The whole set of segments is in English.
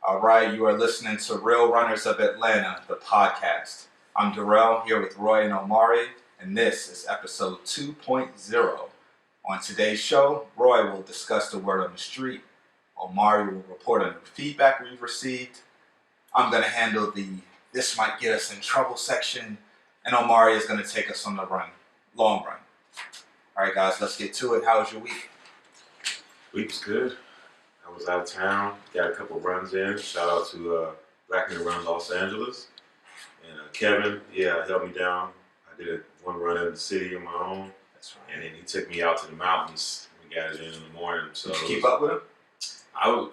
All right, you are listening to Real Runners of Atlanta, the podcast. I'm Darrell here with Roy and Omari, and this is episode 2.0. On today's show, Roy will discuss the word on the street. Omari will report on the feedback we've received. I'm going to handle the "this might get us in trouble" section, and Omari is going to take us on the long run. All right, guys, let's get to it. How was your week? Week was good. I was out of town, got a couple runs in. Shout out to Black Men Run Los Angeles. And Kevin, held me down. I did one run in the city on my own. That's right. And then he took me out to the mountains. We got it in the morning. So did you keep up with him?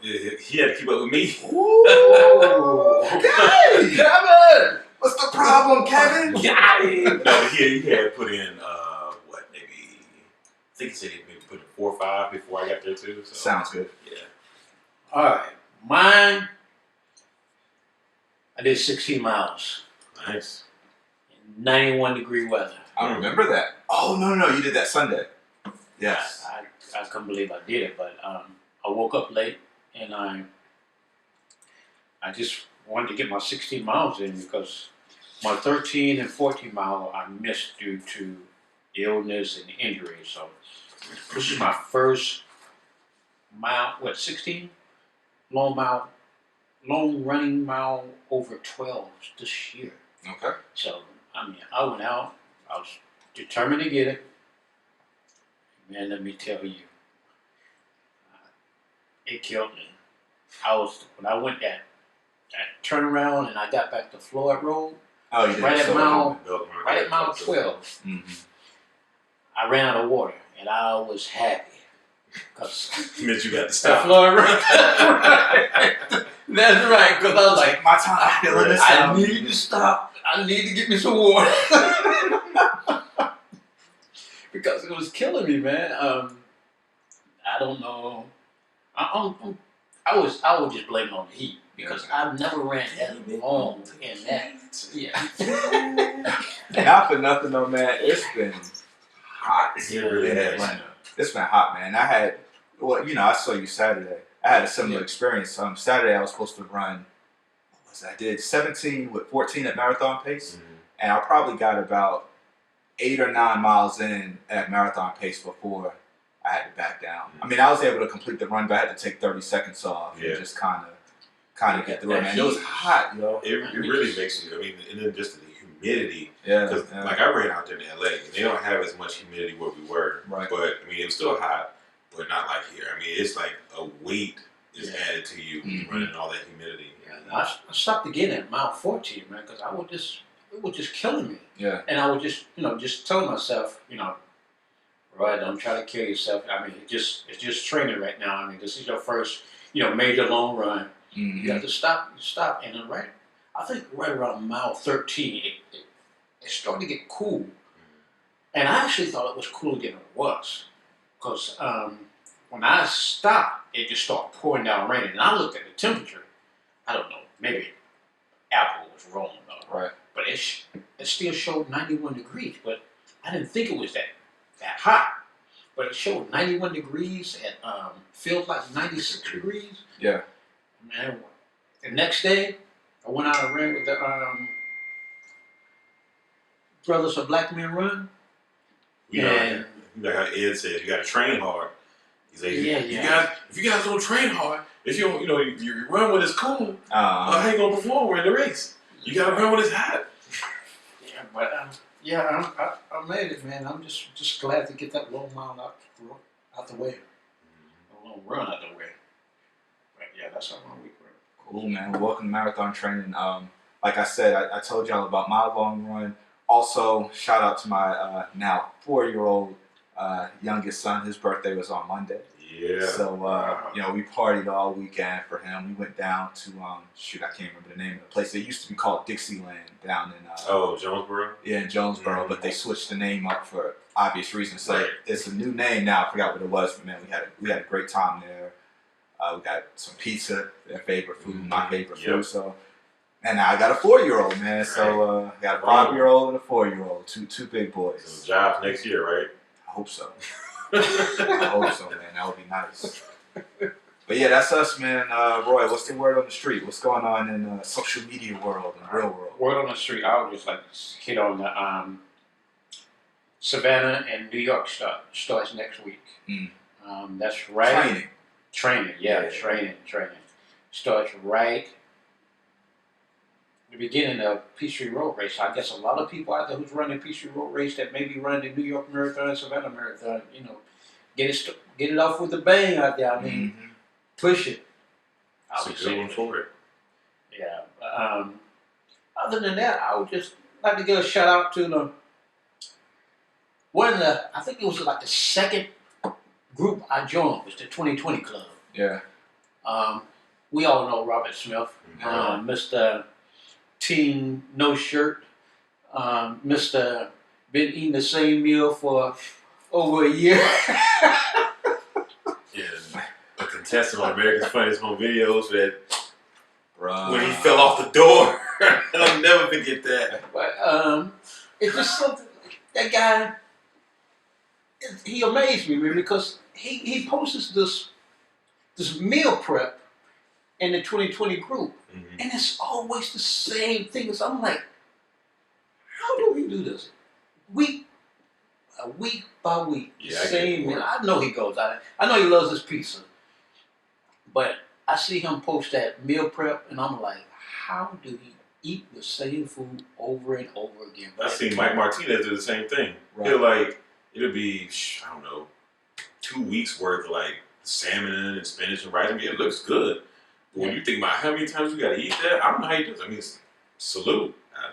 He had to keep up with me. Ooh, okay, Kevin! What's the problem, Kevin? No, he had put in, I think he said he maybe put in 4 or 5 before I got there too. So. Sounds good. Yeah. All right, mine, I did 16 miles. Nice. In 91-degree weather. I remember that. Oh, no, you did that Sunday. Yes. I couldn't believe I did it, but I woke up late and I just wanted to get my 16 miles in because my 13 and 14 mile I missed due to illness and injury. So this is my first mile, 16? Long running mile over 12 this year. Okay. So, I went out, I was determined to get it. Man, let me tell you, it killed me. When I went that turnaround and I got back to Floyd Road, Oh, you did. right at mile 12, Mm-hmm. I ran out of water and I was happy. Cause meant you got to stop. Floyd Road. That's right, because I was like, my time feeling this I out. need to stop. I need to get me some water. Because it was killing me, man. I don't know. I was just blaming on the heat because I've never ran that long in that. Yeah. Not for nothing though, man. It's been hot It really in has. Atlanta. It's been hot, man. I saw you Saturday. I had a similar experience. Saturday I was supposed to run, I did 17 with 14 at marathon pace. Mm-hmm. And I probably got about 8 or 9 miles in at marathon pace before I had to back down. Mm-hmm. I mean, I was able to complete the run, but I had to take 30 seconds off and just kind of get through it, man. It was hot, yo. It really makes you, and then just the humidity. Yeah. Because, like, I ran out there in LA, and they don't have as much humidity where we were. Right. But, it was still hot, but not like here. It's like a weight is added to you when you're running all that humidity. Yeah, I stopped again at mile 14, man, because it was just killing me. Yeah. And I would just telling myself, Roy, don't try to kill yourself. It's just training right now. This is your first, major long run. Mm-hmm. You have to stop, and then I think right around mile 13, it started to get cool. And I actually thought it was cooler than it was. Because when I stopped, it just started pouring down raining. And I looked at the temperature. I don't know, maybe Apple was wrong though. Right. But it still showed 91 degrees. But I didn't think it was that hot. But it showed 91 degrees and feels like 96 degrees. Yeah. Man, the next day, I went out and ran with the Brothers of Black Men Run. Like how Ed said, you got to train hard. He said, if you guys don't train hard, if you don't, you run when it's cool, how you gonna perform when in the race? You got to run when it's hot. Yeah, but I made it, man. I'm just glad to get that long mile out the way, a long run out the way. But yeah, that's how my week went. Cool, man. Welcome to marathon training. Like I said, I told y'all about my long run. Also, shout out to my now 4-year-old youngest son. His birthday was on Monday. Yeah. So, we partied all weekend for him. We went down to, I can't remember the name of the place. It used to be called Dixieland down in... Jonesboro? Yeah, in Jonesboro, but they switched the name up for obvious reasons. So it's a new name now. I forgot what it was, but man, we had a great time there. We got some pizza, their favorite food, my favorite food. So, and now I got a 4-year-old, man. So I got a 5-year-old and a 4-year-old, two big boys. So jobs next year, right? I hope so. I hope so, man. That would be nice. But yeah, that's us, man. Roy, what's the word on the street? What's going on in the social media world and real world? Word on the street, I would just like to hit on the Savannah and New York starts next week. That's right. Training, training. Starts right the beginning of Peachtree Road Race. I guess a lot of people out there who's running Peachtree Road Race that maybe run the New York Marathon and Savannah Marathon, get it off with a bang out there. I mean, push it. It's a good one for it. Yeah. Other than that, I would just like to give a shout out to I think it was like the second group I joined was the 2020 Club. Yeah. We all know Robert Smith, Mr. Team No Shirt, Mr. Been eating the same meal for over a year. Yeah, a contestant on America's Funniest Home Videos that when he Bruh. fell off the door. I'll never forget that. But it's just something, that guy, he amazed me, man, because he posts this meal prep in the 2020 group. And it's always the same thing. So I'm like, how do we do this? Week by week. The same meal. I know he goes out. I know he loves his pizza. But I see him post that meal prep and I'm like, how do he eat the same food over and over again? I seen Mike Martinez do the same thing. Right. It'll be, I don't know, 2 weeks worth of like salmon and spinach and rice. I mean, it looks good. But when you think about how many times you got to eat that, I don't know how he does it. I mean, salute. My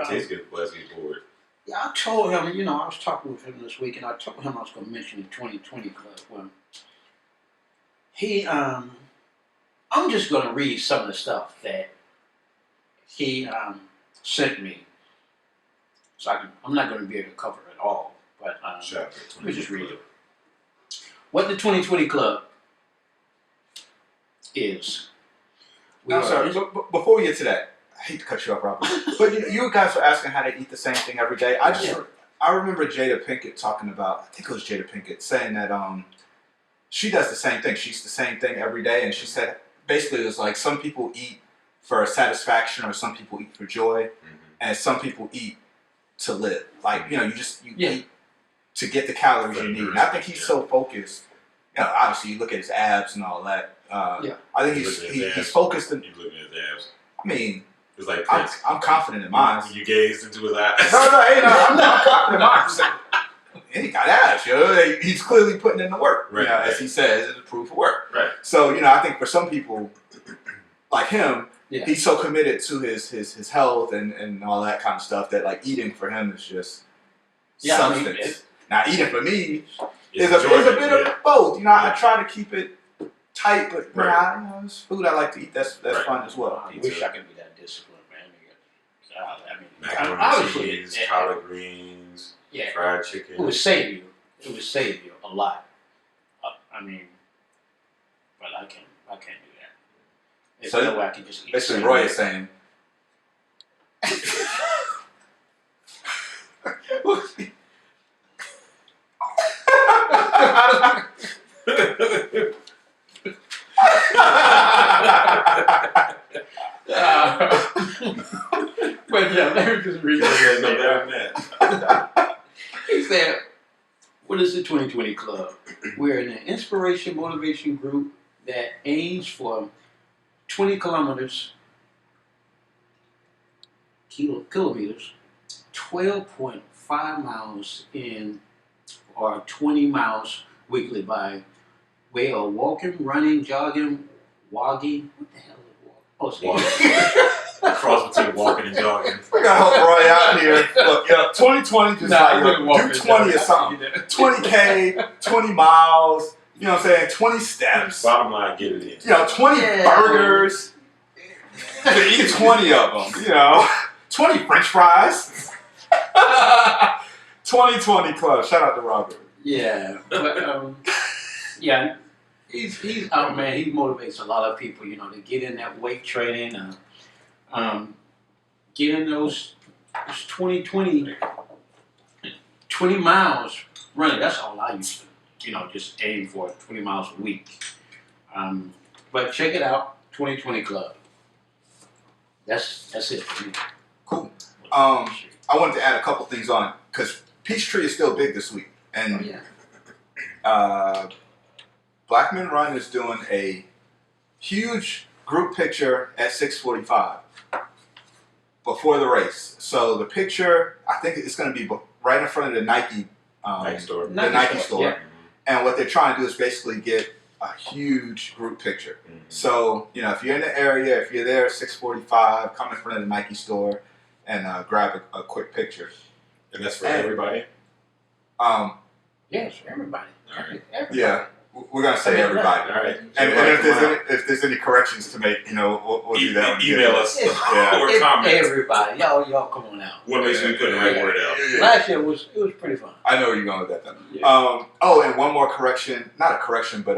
taste gets bored. Yeah, I told him, I was talking with him this week, and I told him I was going to mention the 2020 Club. Well, I'm just going to read some of the stuff that he sent me. So I'm not going to be able to cover it all, but let me just read it. What the 2020 Club is. I'm sorry, but before we get to that, I hate to cut you off, Robert, but you guys were asking how to eat the same thing every day. I remember Jada Pinkett talking about, I think it was Jada Pinkett, saying that she does the same thing. She eats the same thing every day, and she said basically it was like some people eat for satisfaction or some people eat for joy, and some people eat to live. Like, you eat to get the calories you need. And I think he's so focused. Obviously you look at his abs and all that. I think he's focused. You looking at his abs. I mean, it's like I'm confident in mine. You gazed into his eyes. I'm confident in mine. He got abs, he's clearly putting in the work. Right, as he says, it's proof of work. Right. So, I think for some people like him, he's so committed to his health and all that kind of stuff that like eating for him is just substance. Now eating for me is a bit of both. I try to keep it tight, but it's food I like to eat. That's fun as well. I wish I could be that disciplined, man. Macaroni and cheese, collard greens, fried chicken. It would save you a lot. But I can't do that. There's no way I can just eat. Basically, Roy is saying. But let me just read this. He said, what is the 2020 Club? We're an inspiration motivation group that aims for 20 kilometers, 12.5 miles or 20 miles weekly by way of walking, running, jogging, walking. What the hell is walking? Cross between walking and jogging. We gotta help Roy out here. Look, 2020 just do 20 or something. 20K, 20 miles. You know what I'm saying? 20 steps. Bottom line, get it in. 20 burgers. To eat 20 of them. 20 French fries. 2020 Club. Shout out to Robert. Yeah, but he's out, man. He motivates a lot of people, to get in that weight training, get in those 20 miles running. That's all I used to do. just aim for 20 miles a week. But check it out, 2020 Club. That's it for me. Cool. I wanted to add a couple things on because Peachtree is still big this week, and Black Men Run is doing a huge group picture at 6:45 before the race. So the picture, I think it's going to be right in front of the Nike store. The Nike store. Yeah. And what they're trying to do is basically get a huge group picture. Mm-hmm. So, if you're in the area, if you're there at 6:45, come in front of the Nike store and grab a quick picture. And that's for everybody? Yes, everybody. All right. Everybody. Yeah, we're going to say everybody. All right. And if there's any corrections to make, we'll do that. Email us or It's comment. everybody. Y'all come on out. We'll make sure we put the right word out. Yeah. Last year it was pretty fun. I know where you're going with that, though. Yeah. And one more correction. Not a correction, but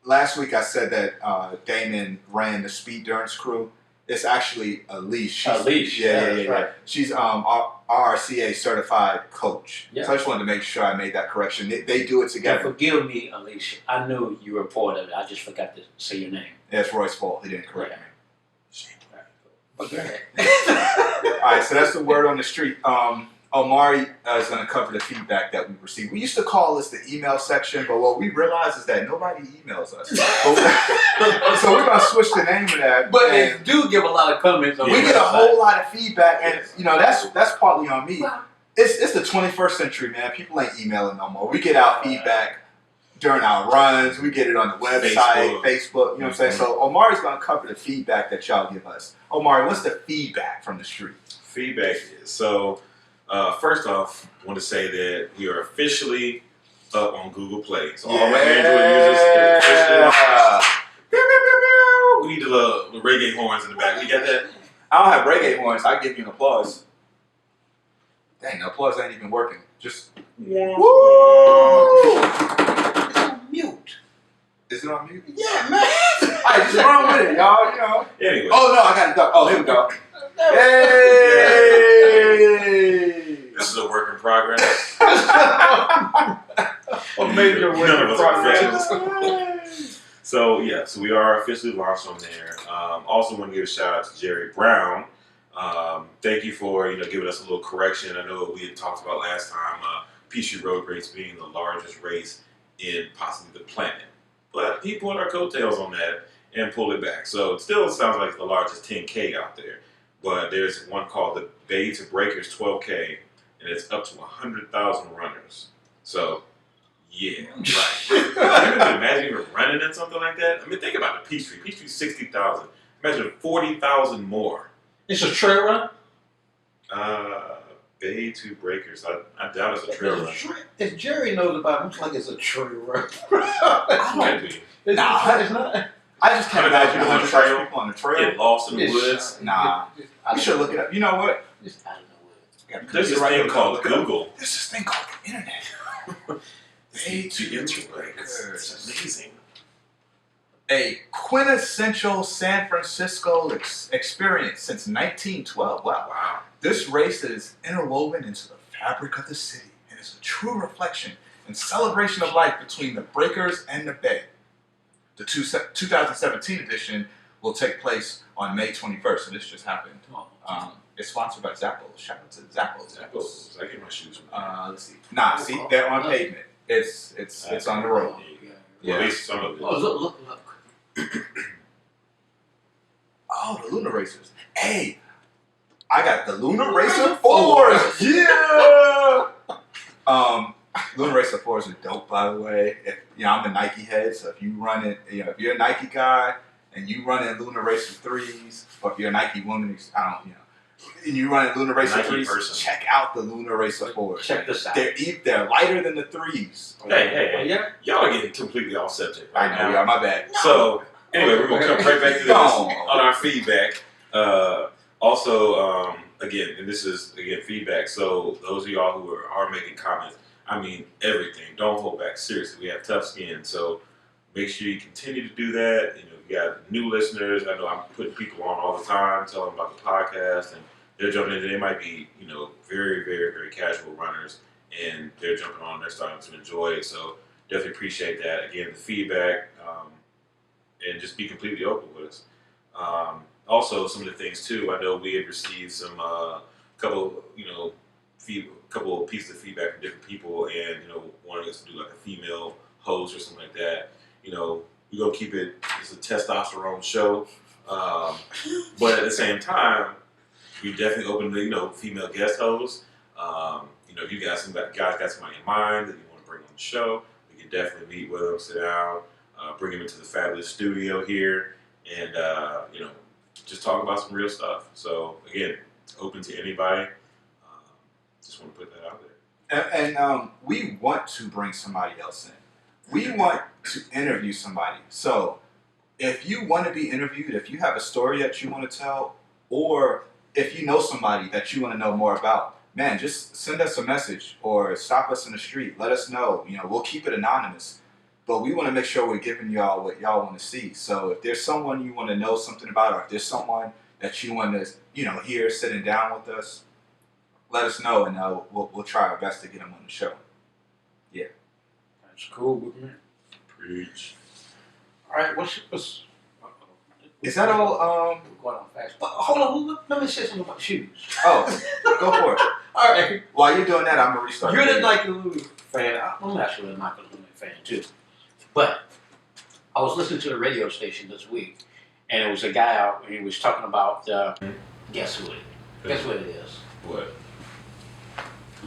last week I said that Damon ran the Speed Durance crew. It's actually Elise. Elise, Yeah. right. She's RRCA certified coach. Yeah. So I just wanted to make sure I made that correction. They do it And together. forgive me, Alicia. I knew you were part of it. I just forgot to say your name. Yeah, it's Roy's fault. He didn't correct me. But go ahead. All right, so that's the word on the street. Omari is going to cover the feedback that we received. We used to call this the email section, but what we realized is that nobody emails us. So we're going to switch the name of that. But they and do give a lot of comments on we the get a website. whole lot of feedback, and that's partly on me. Well, It's the 21st century, man. People ain't emailing no more. We get our feedback during our runs. We get it on the website, Facebook. You know what I'm saying? So Omari's going to cover the feedback that y'all give us. Omari, what's the feedback from the street? Feedback is first off, I want to say that we are officially up on Google Play. So all my Android users are officially on. Pew, pew, pew, pew. We need the reggae horns in the back. We got that? I don't have reggae horns. I give you an applause. Dang, the applause ain't even working. Just Yeah. woo! it's on mute. Is it on mute? Yeah, man. All right, just run with it, y'all. Anyway. Oh no, I got it. Oh, here we go. Hey! This is a work in progress. A major work None in of us are progress. officials. So we are officially launched on there. Also want to give a shout out to Jerry Brown. Thank you for giving us a little correction. I know we had talked about last time Peachtree Road Race being the largest race in possibly the planet, but he pulled our coattails on that and pulled it back. So it still sounds like the largest 10K out there. But there's one called the Bay to Breakers 12K, and it's up to 100,000 runners. So, yeah, right. You can imagine you're running in something like that. I mean, think about the Peachtree. Peachtree's 60,000. Imagine 40,000 more. It's a trail run? Bay to Breakers. I doubt it's a trail run. If Jerry knows about it, looks like it's a trail run. It might be. It's not. I just can't imagine 100,000 100,000 people on the trail. Get lost in the It's- woods. Nah. We should look it up. You know what? It's out of the woods. There's this thing called Google. There's this thing called the internet. The internet. It's amazing. A quintessential San Francisco experience since 1912. Wow. This race is interwoven into the fabric of the city and is a true reflection and celebration of life between the breakers and the bay. The 2017 edition will take place on May 21st, so this just happened. It's sponsored by Zappos. Shout out to Zappos. I get my shoes from Let's see. Nah, see, they're on pavement. It's on the road. Well, at least some of it. Oh, look. Oh, the Lunar Racers. Hey, I got the Lunar Racer 4s. Yeah. Lunar Racer 4s are dope, by the way. I'm a Nike head, so if you run it, if you're a Nike guy and you run in Lunar Racer 3s, or if you're a Nike woman, and you run in Lunar Racer Nike 3s, person. check out the Lunar Racer 4s. Check this out. They're lighter than the 3s. Hey. Yeah. Y'all are getting completely off subject right I know, now. yeah, my bad. So, anyway, we're going to come right back to this No. on our feedback. Also, again, and this is, feedback. So, those of y'all who are making comments, I mean, everything. Don't hold back. Seriously, we have tough skin. So, make sure you continue to do that. You got new listeners. I know I'm putting people on all the time, telling them about the podcast, and they're jumping in. They might be, very, very, very casual runners, and they're jumping on. They're starting to enjoy it. So definitely appreciate that. Again, the feedback, and just be completely open with us. Also, some of the things too. I know we have received some couple, couple pieces of feedback from different people, and wanting us to do like a female host or something like that. We're gonna keep it. It's a testosterone show, but at the same time, we definitely open to female guest hosts. If you guys got somebody in mind that you want to bring on the show, we can definitely meet with them, sit down, bring them into the fabulous studio here, and just talk about some real stuff. So again, it's open to anybody. Just want to put that out there. And we want to bring somebody else in. We want to interview somebody. So if you want to be interviewed, if you have a story that you want to tell, or if you know somebody that you want to know more about, man, just send us a message or stop us in the street. Let us know. We'll keep it anonymous. But we want to make sure we're giving y'all what y'all want to see. So if there's someone you want to know something about, or if there's someone that you want to, hear sitting down with us, let us know, and we'll try our best to get them on the show. Yeah. That's cool with me. Preach. All right, Is that all? We're going on fast. Hold on, let me say something about shoes. Oh, go for it. All right. While you're doing that, I'm gonna restart. You're the Nike Louis fan. I'm actually a Nike Louis fan too. But I was listening to the radio station this week, and it was a guy out, and he was talking about guess what? Guess what it is? What?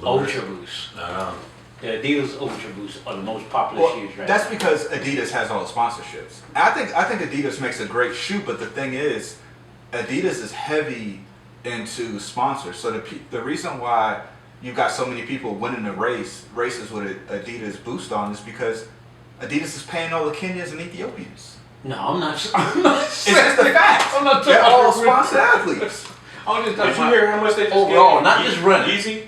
Ultra Boost. The Adidas Ultra Boost are the most popular shoes right that's now. because Adidas has all the sponsorships. And I think Adidas makes a great shoe, but the thing is, Adidas is heavy into sponsors. So the reason why you've got so many people winning the races with Adidas Boost on is because Adidas is paying all the Kenyans and Ethiopians. No, I'm not. It's just a fact. I'm not talking They're about all sponsored athletes. I'm just Did talking you hear how much they just overall, gave not just running. Yeezy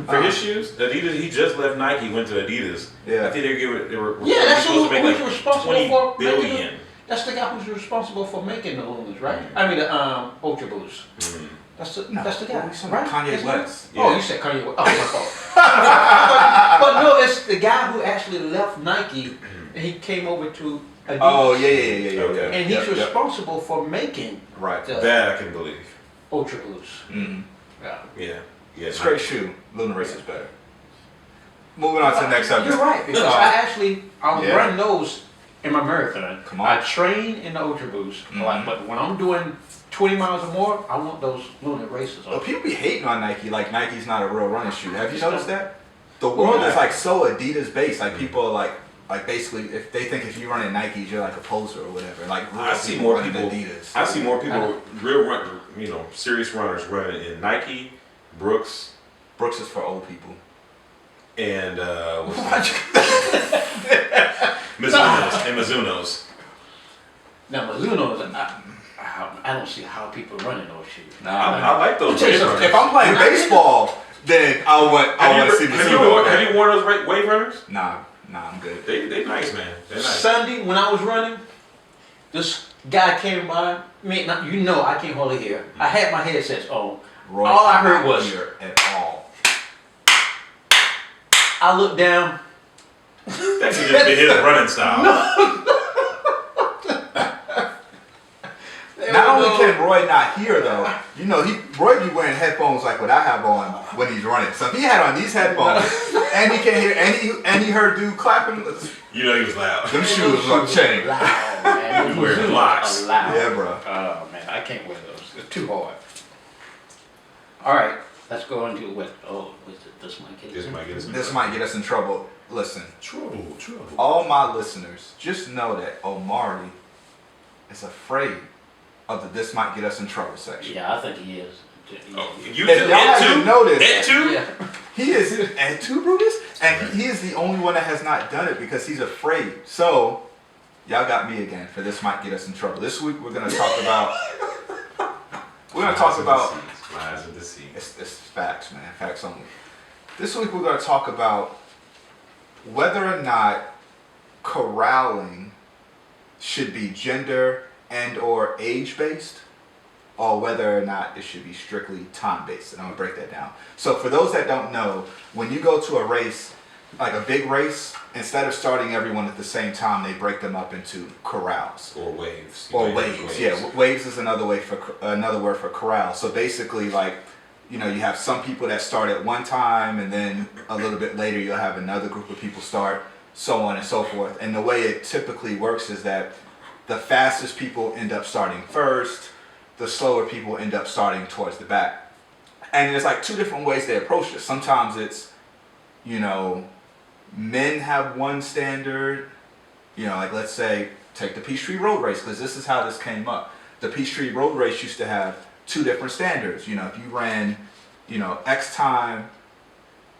for his shoes? Adidas. He just left Nike, went to Adidas. Yeah. I think they were Yeah, that's supposed to make who's like responsible 20 for billion. making That's the guy who's responsible for making the Lunas, right? I mean the Ultra Boost. Mm. That's the No, that's the guy, we said right? Kanye Isn't West. it? Oh, you said Kanye West. Oh, my fault. But no, it's the guy who actually left Nike and he came over to Adidas. Oh yeah. Okay. And he's Yep. responsible for making Right. the That I can believe. Ultra Boost. Mm-hmm. Yeah. Yeah. It's a great shoe. Lunar Race is better. Moving on to the next subject. You're right, because I'll Yeah. run those in my marathon. Come on. I train in the Ultra Boost, but when I'm doing 20 miles or more, I want those Lunar Races on. Well, people be hating on Nike, like Nike's not a real running shoe. Have you noticed that? The world is like so Adidas based. Like people are like basically if they think if you run in Nikes, you're like a poser or whatever. Like I see more running people. Adidas. I see more people, serious runners running in Nike, Brooks, Brooks is for old people. and Mizuno's. Now Mizuno's, I don't see how people run in those shoes. I like those. Tell you wave something, runners. If I'm playing baseball, then I want to see Have Mizuno. you worn those wave runners? Nah, I'm good. They nice, man. They're nice. Sunday when I was running, this guy came by. I can't hardly hear. I had my headsets on. Roy, All I I'm heard not was- here at all. I looked down. That could just be his running style. Not only can Roy not hear though, Roy be wearing headphones like what I have on when he's running. So if he had on these headphones and he can hear and he heard dude clapping, You know he was loud. them shoes was unchained. Loud, man. You wear Mizunos blocks. are loud. Yeah, bro. Oh man, I can't wear those. It's too hard. All right, let's go into what? Oh, this might get us. This might get us in This trouble. might get us in trouble. Listen, Trouble. all my listeners, just know that Omari is afraid of the "This Might Get Us in Trouble" section. Yeah, I think he is. Oh, you If y'all haven't noticed, It too? Yeah. he is and two Brutus, and he is the only one that has not done it because he's afraid. So, y'all got me again for "This Might Get Us in Trouble." This week we're gonna talk about. Lies and deceit. It's facts, man. Facts only. This week we're gonna talk about whether or not corralling should be gender and or age based, or whether or not it should be strictly time-based. And I'm going to break that down. So for those that don't know, when you go to a race, like a big race, instead of starting everyone at the same time, they break them up into corrals. Or waves. Or waves. Yeah, waves is another word for corral. So basically, like, you know, you have some people that start at one time, and then a little bit later you'll have another group of people start, so on and so forth. And the way it typically works is that the fastest people end up starting first, the slower people end up starting towards the back. And there's like two different ways they approach this. Sometimes it's, you know, men have one standard, you know, like let's say, take the Peachtree Road Race, because this is how this came up. The Peachtree Road Race used to have two different standards. You know, if you ran, you know, X time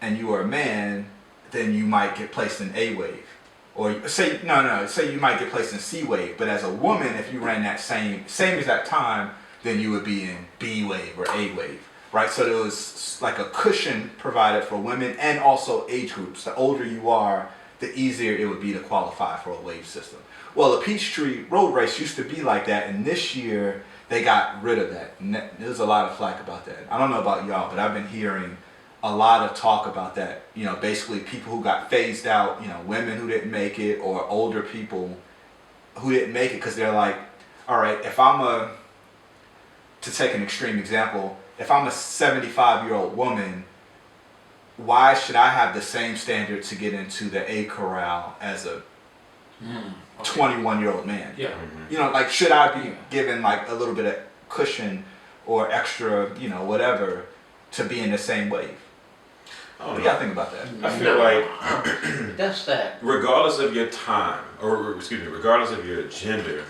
and you were a man, then you might get placed in A wave. Or say you might get placed in C wave, but as a woman, if you ran that same exact time, then you would be in B wave or A wave, right? So there was like a cushion provided for women and also age groups. The older you are, the easier it would be to qualify for a wave system. Well, the Peachtree Road Race used to be like that, and this year they got rid of that. And there's a lot of flack about that. I don't know about y'all, but I've been hearing a lot of talk about that. You know, basically people who got phased out, you know, women who didn't make it, or older people who didn't make it because they're like, all right, if to take an extreme example, if I'm a 75-year-old woman, why should I have the same standard to get into the A corral as a 21-year-old man? Yeah. You know, like, should I be given like a little bit of cushion or extra, you know, whatever, to be in the same wave? What do y'all think about that? I feel like that's that. Regardless of your time, or excuse me, regardless of your gender,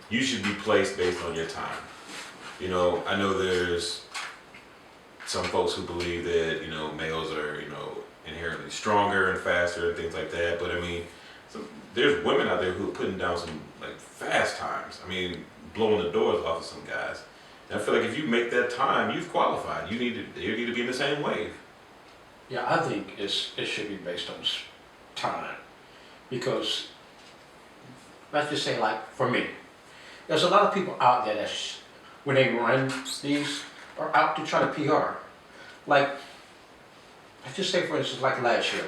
you should be placed based on your time. You know, I know there's some folks who believe that, you know, males are, you know, inherently stronger and faster and things like that. But I mean, there's women out there who are putting down some like fast times. I mean, blowing the doors off of some guys. And I feel like if you make that time, you've qualified. You need to be in the same wave. Yeah, I think it should be based on time, because let's just say, like, for me, there's a lot of people out there that when they run these are out to try to PR. Like, let's just say, for instance, like last year,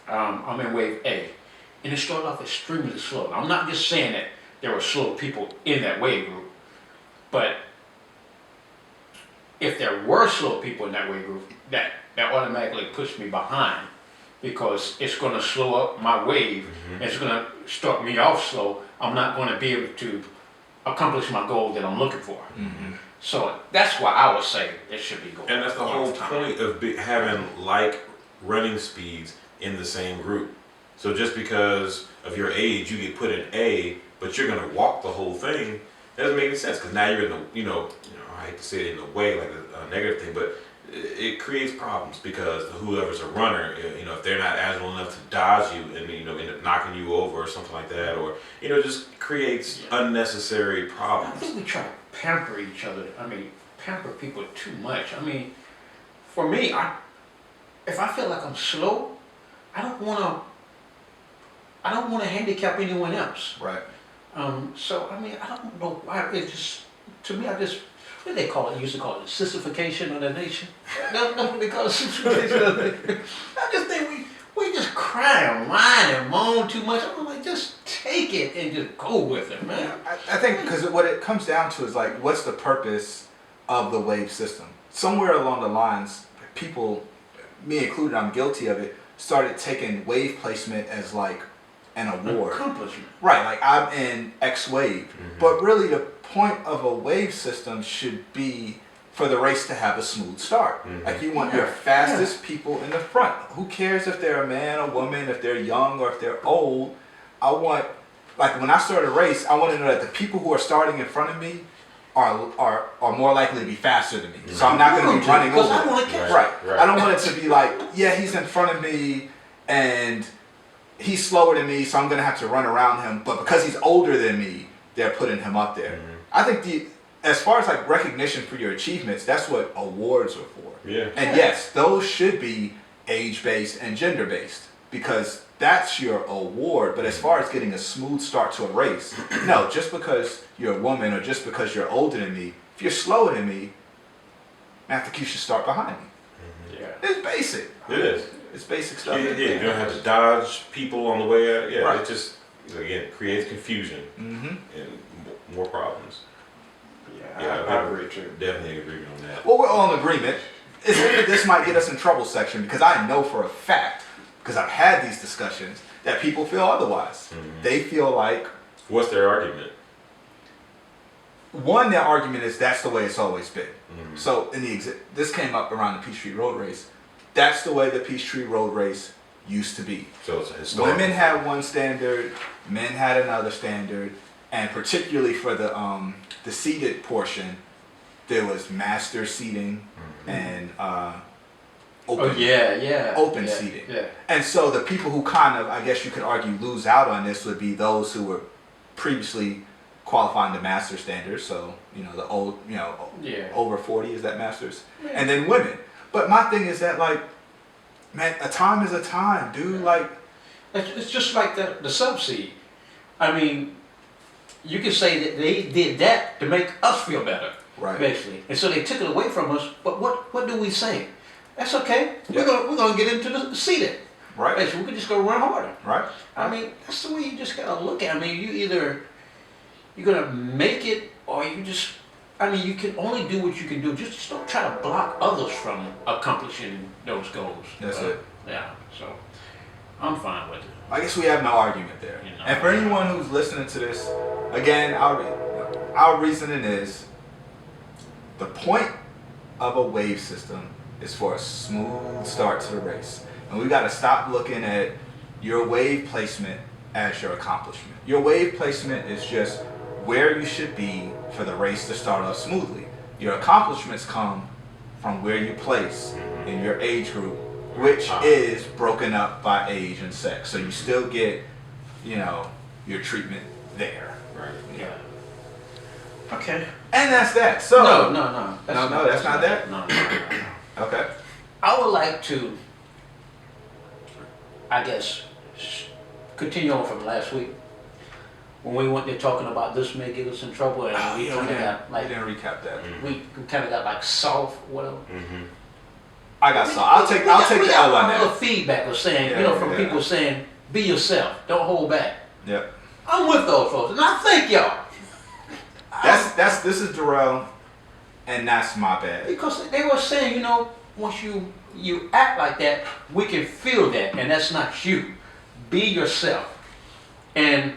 I'm in wave A, and it started off extremely slow. I'm not just saying that there were slow people in that wave group, but if there were slow people in that wave group, that automatically puts me behind, because it's going to slow up my wave. It's going to start me off slow. I'm not going to be able to accomplish my goal that I'm looking for. So that's why I would say it should be going. And that's the whole point of having like running speeds in the same group. So just because of your age, you get put in A, but you're going to walk the whole thing, that doesn't make any sense, because now you're in the, you know, I hate to say it in a way, like a negative thing, but it creates problems, because whoever's a runner, you know, if they're not agile enough to dodge you and, you know, end up knocking you over or something like that, or, you know, just creates unnecessary problems. I think we try to pamper each other. I mean, pamper people too much. I mean, for me, if I feel like I'm slow, I don't want to handicap anyone else. Right. So I mean, I don't know why it just, to me, what do they call it? They used to call it sissification of the nation. That's what they call it, sissification of the nation. I just think we just cry and whine and moan too much. I'm like, just take it and just go with it, man. I think because what it comes down to is like, what's the purpose of the wave system? Somewhere along the lines, people, me included, I'm guilty of it, started taking wave placement as like an award. Accomplishment. Right, like I'm in X wave. But really the point of a wave system should be for the race to have a smooth start. Like, you want your fastest people in the front. Who cares if they're a man or woman, if they're young or if they're old? I want, like, when I start a race, I want to know that the people who are starting in front of me are more likely to be faster than me. So I'm not going to be running over them. I want to catch Right. I don't want it to be like, yeah, he's in front of me and he's slower than me, so I'm going to have to run around him. But because he's older than me, they're putting him up there. I think as far as like recognition for your achievements, that's what awards are for. Yeah. And yes, those should be age-based and gender-based, because that's your award. But as far as getting a smooth start to a race, no, just because you're a woman or just because you're older than me, if you're slower than me, I think you should start behind me. Yeah. It's basic. It is. It's basic stuff. Yeah, you don't have to dodge people on the way out. Yeah, Right. it just, again, creates confusion and more problems. Yeah, I agree too. Definitely agree on that. Well, we're all in agreement. This might get us in trouble section because I know for a fact, because I've had these discussions, that people feel otherwise. They feel like... What's their argument? One, their argument is that's the way it's always been. So this came up around the Peachtree Road Race. That's the way the Peachtree Road Race used to be. So it's a historical. Women had one standard, men had another standard, and particularly for the seated portion, there was master seating and open. Open seating. Yeah. And so the people who kind of, I guess you could argue, lose out on this would be those who were previously qualifying the master standard. So, the old, over 40 is that masters. Yeah. And then women. But my thing is that, like, man, a time is a time, dude. Like, It's just like the subsea. I mean, you can say that they did that to make us feel better, right. basically. And so they took it away from us. But what do we say? That's okay. Yeah. We're gonna get into the seated. Right. Basically, we can just go run harder. Right. I mean, that's the way you just gotta look at it. I mean, you're gonna make it, or you just. I mean, you can only do what you can do. Just don't try to block others from accomplishing those goals. That's it. Yeah. So I'm fine with it. I guess we have no argument there. And for anyone who's listening to this, again, our reasoning is the point of a wave system is for a smooth start to the race. And we got to stop looking at your wave placement as your accomplishment. Your wave placement is just where you should be for the race to start off smoothly. Your accomplishments come from where you place in your age group, which is broken up by age and sex. So you still get, your treatment there. Right. Yeah. Okay. And that's that. So No. That's not that? No. Okay. I would like to, I guess, continue on from last week when we went there talking about this may get us in trouble, and we kind of got like we didn't recap that. we kind of got like soft, whatever. I got some. I'll take the L on a little that. feedback of saying, Yeah, from people saying, be yourself, don't hold back. Yep. I'm with those folks, and I thank y'all. This is Darrell, and that's my bad. Because they were saying, once you act like that, we can feel that, and that's not you. Be yourself. And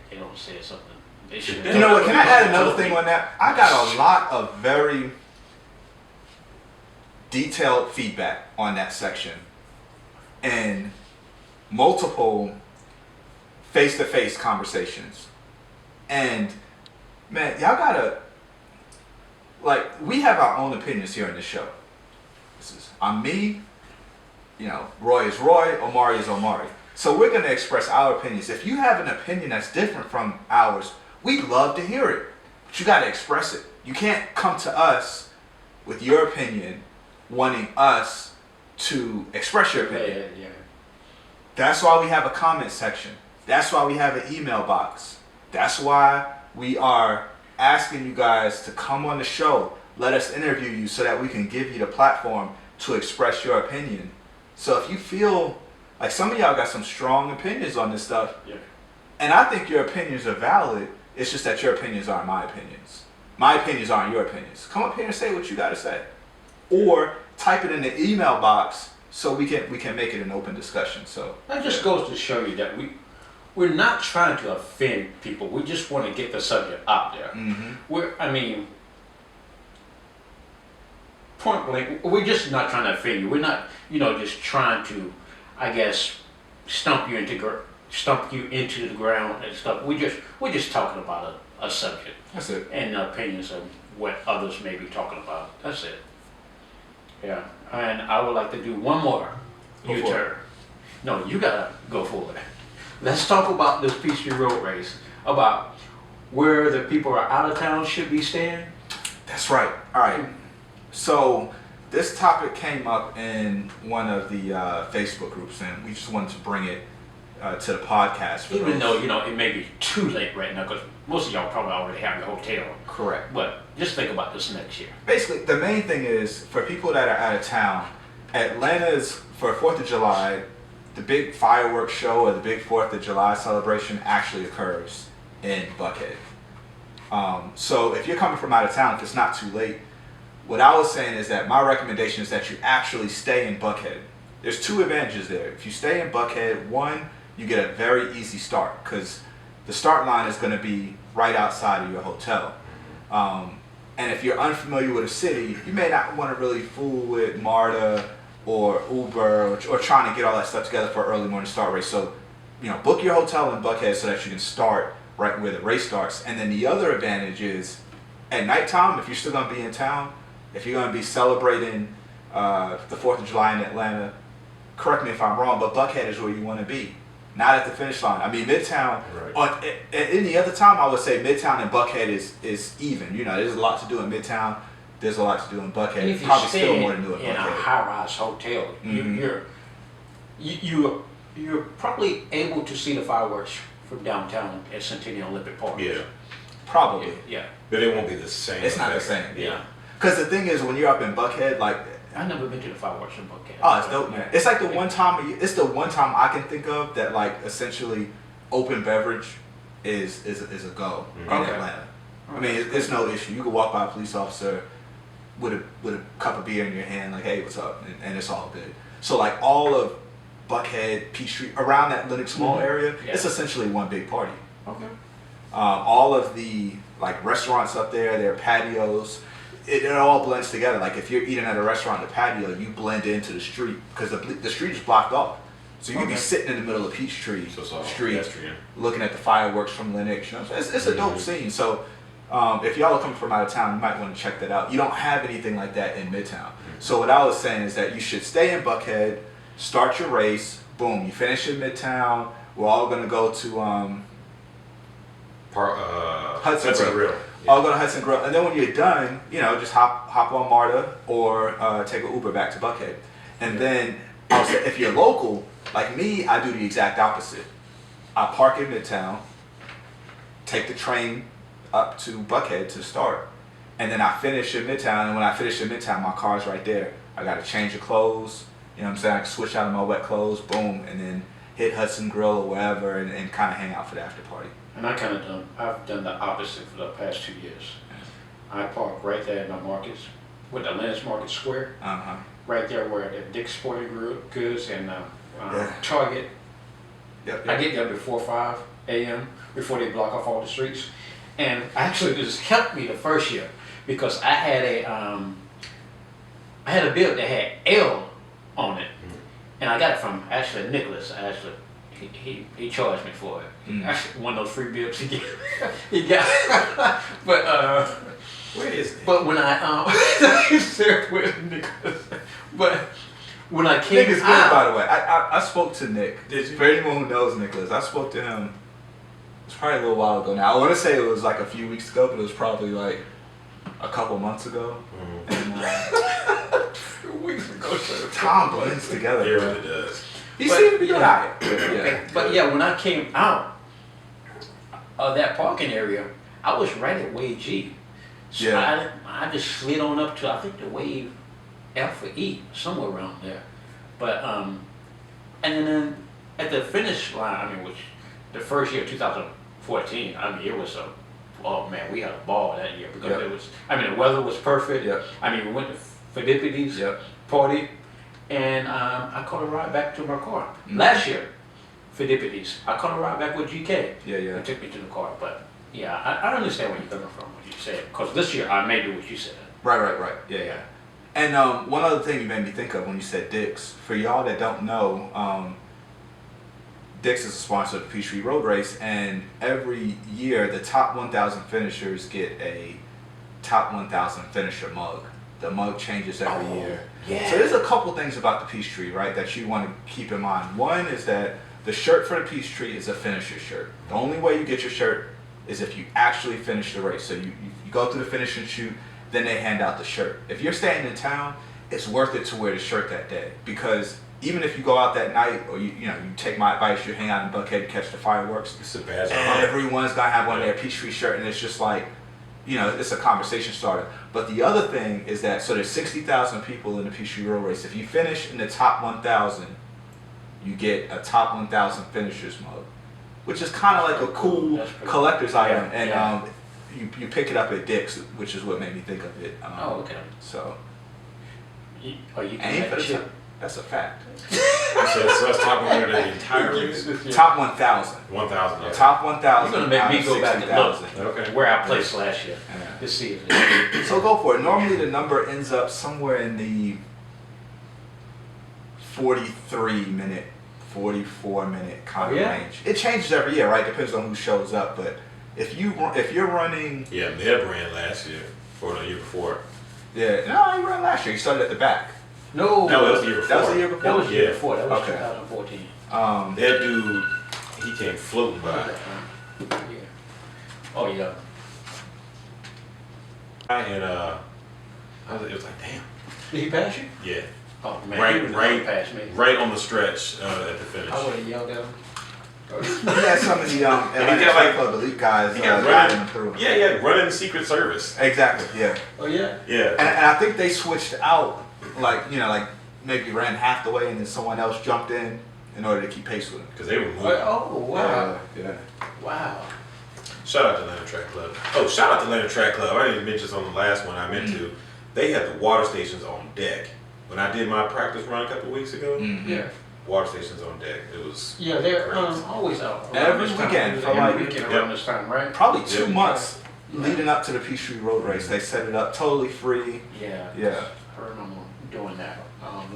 they don't say something. They should. You know what? Can I add another thing on that? I got a lot of very detailed feedback on that section, and multiple face-to-face conversations. And man, y'all gotta, we have our own opinions here on this show. I'm me, Roy is Roy, Omari is Omari. So we're gonna express our opinions. If you have an opinion that's different from ours, we'd love to hear it. But you gotta express it. You can't come to us with your opinion, wanting us to express your opinion. Yeah. That's why we have a comment section. That's why we have an email box. That's why we are asking you guys to come on the show. Let us interview you so that we can give you the platform to express your opinion. So if you feel like some of y'all got some strong opinions on this stuff, and I think your opinions are valid, it's just that your opinions aren't my opinions. My opinions aren't your opinions. Come up here and say what you got to say. Or type it in the email box so we can make it an open discussion. So that just goes to show you that we're not trying to offend people. We just want to get the subject out there. Point blank, we're just not trying to offend you. We're not, just trying to, I guess, stump you into the ground and stuff. We're just talking about a subject. That's it. And opinions of what others may be talking about. That's it. Yeah. And I would like to do one more U-turn. No, you gotta go for it. Let's talk about this Peachtree Road Race, about where the people are out of town should be staying. That's right. All right. So this topic came up in one of the Facebook groups, and we just wanted to bring it to the podcast. Even though, it may be too late right now, because most of y'all probably already have your hotel. Correct. But just think about this next year. Basically, the main thing is, for people that are out of town, Atlanta's, for 4th of July, the big fireworks show or the big 4th of July celebration actually occurs in Buckhead. So if you're coming from out of town, if it's not too late, what I was saying is that my recommendation is that you actually stay in Buckhead. There's two advantages there. If you stay in Buckhead, one, you get a very easy start, because the start line is going to be right outside of your hotel. And if you're unfamiliar with a city, you may not want to really fool with MARTA or Uber or trying to get all that stuff together for an early morning start race. So, book your hotel in Buckhead so that you can start right where the race starts. And then the other advantage is, at nighttime, if you're still going to be in town, if you're going to be celebrating the 4th of July in Atlanta, correct me if I'm wrong, but Buckhead is where you want to be. Not at the finish line. I mean, Midtown, Right. At any other time, I would say Midtown and Buckhead is even. There's a lot to do in Midtown. There's a lot to do in Buckhead. And if you Probably stay still more to do in in a Buckhead. high-rise hotel, you're probably able to see the fireworks from downtown at Centennial Olympic Park. Yeah. Probably. Yeah. But it won't be the same. It's not the effect. same. Yeah. Because the thing is, when you're up in Buckhead, like, I've never been to the fireworks in Buckhead. oh, it's dope, man. It's like the one time. It's the one time I can think of that, like, essentially, open beverage is a go in Atlanta. I mean, it's no issue. You can walk by a police officer with a cup of beer in your hand, like, hey, what's up, and it's all good. So, like, all of Buckhead, Peachtree, around that Lenox Mall area, it's essentially one big party. Okay. All of the, like, restaurants up there, their patios. It all blends together. Like, if you're eating at a restaurant in the patio, you blend into the street, because the street is blocked off. So you can be sitting in the middle of Peachtree Street, looking at the fireworks from Lenox. It's a dope scene. So if y'all are coming from out of town, you might want to check that out. You don't have anything like that in Midtown. So what I was saying is that you should stay in Buckhead, start your race, boom, you finish in Midtown. We're all gonna go to Hudson Grill. I'll go to Hudson Grill, and then when you're done, just hop on MARTA or take an Uber back to Buckhead. And then also, if you're local, like me, I do the exact opposite. I park in Midtown, take the train up to Buckhead to start, and then I finish in Midtown. And when I finish in Midtown, my car's right there. I got to change of clothes. You know what I'm saying? I can switch out of my wet clothes, boom, and then hit Hudson Grill or wherever, and kind of hang out for the after party. And I've done the opposite for the past 2 years. I park right there in the markets, with the Lenox Market Square, right there where the Dick's Sporting Goods and Target. Yep. I get there before 5 a.m., before they block off all the streets. And actually, this helped me the first year, because I had a bill that had L on it, and I got it from Nicholas. He charged me for it. Actually, one of those free bills he got. But Where is it? but when I he's there with Nicholas. But when I came Nick is good, by the way. I spoke to Nick. Did you? For anyone who knows Nicholas, I spoke to him. It's probably a little while ago now. I want to say it was like a few weeks ago, but it was probably like a couple months ago. And a few weeks ago, Tom blends together. It Bro. really does. He seemed to be alright. But yeah, when I came out of that parking area, I was right at Wave G. So Yeah. I just slid on up to, I think, the Wave F or E, somewhere around there. But and then at the finish line, which the first year, 2014, it was oh man, we had a ball that year, because it was, the weather was perfect. Yep. We went to Philippides party, and I caught a ride back to my car. Last year, Philippides, I caught a ride back with GK. Yeah. It took me to the car, but yeah, I understand where you're coming from, what you said, because this year I may do what you said. Right. Yeah. And one other thing you made me think of when you said Dick's. For y'all that don't know, Dick's is a sponsor of the Peachtree Road Race, and every year the top 1,000 finishers get a top 1,000 finisher mug. The mug changes every year. Yeah. So there's a couple things about the Peachtree, right, that you want to keep in mind. One is that the shirt for the Peachtree is a finisher shirt. The only way you get your shirt is if you actually finish the race. So you go through the finish and shoot, then they hand out the shirt. If you're staying in town, it's worth it to wear the shirt that day, because even if you go out that night, or you take my advice, you hang out in Buckhead, you catch the fireworks, It's a badge of honor. everyone's gonna have on their Peachtree shirt, and it's just like, it's a conversation starter. But the other thing is that, so there's 60,000 people in the Peachtree Road Race. If you finish in the top 1,000, you get a top 1,000 finishers mug, which is kind of like a cool collector's item, and you pick it up at Dick's, which is what made me think of it. Okay. So. You can Ain't for that the shit. top. That's a fact. So that's top 100 of the entire race? Top 1,000. 1,000. Okay. Top 1,000. You're gonna make me go back and look. 60,000. Okay. Where I placed last year. Yeah. To see if it's So go for it. Normally the number ends up somewhere in the 43-minute, 44-minute kind of range. It changes every year, right? Depends on who shows up. But if you're running, Yeah, Meb ran last year, or the year before. no, you ran last year. You started at the back. No, No, that was the year before. That was the year before. That was the year Yeah. before. That was Okay. 2014. That dude, he came floating by. Yeah. Oh yeah. And it was like, damn. Did he pass you? Yeah. Oh man, Right- he would right- not pass me. Right on the stretch at the finish. I would have yelled at him. Yeah, some of the Atlanta got, like- Club elite guys he got guiding running. them through. Yeah, running the Secret Service. Exactly. Yeah. Oh yeah. Yeah. And I think they switched out, like maybe ran half the way, and then someone else jumped in order to keep pace with him. Because they were moving. Oh wow. Yeah. Wow. Shout out to Atlanta Track Club. Oh, shout out to Atlanta Track Club. I didn't mention this on the last one I meant to. They had the water stations on deck. When I did my practice run a couple weeks ago, Mhm. Yeah. water stations on deck. It was Yeah, they're Crazy. always out. around Every this time. weekend for Every like- weekend around this time, right? Probably 2 Yeah. months leading up to the Peachtree Road Race. They set it up totally free. Yeah. Yeah. I remember doing that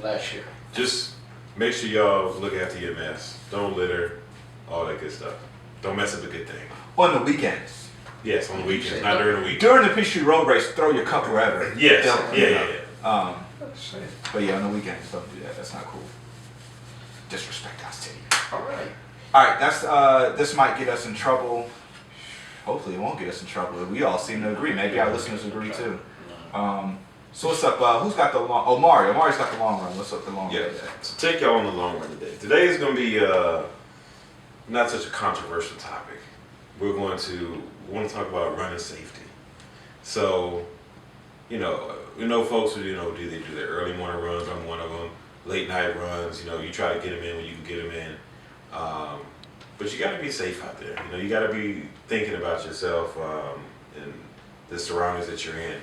last year. just make sure y'all look after your mess. Don't litter, all that good stuff. Don't mess up a good thing. On the weekends. Yes, on the weekends, not during the week. During the Peachtree Road Race, throw your cup wherever. Yes, Don't, yeah. But yeah, on the weekends, don't do that. That's not cool. Disrespect our city. All right. All right, that's this might get us in trouble. Hopefully, it won't get us in trouble. We all seem to agree. Maybe our listeners agree too. So what's up? Who's got the long? Omari. Omari's got the long run. What's up the long Yeah. run today? So take y'all on the long run today. Today is going to be not such a controversial topic. We want to talk about running safety. So, we know folks who do their early morning runs. I'm one of them. Late night runs. You try to get them in when you can get them in. But you got to be safe out there. You got to be thinking about yourself and the surroundings that you're in.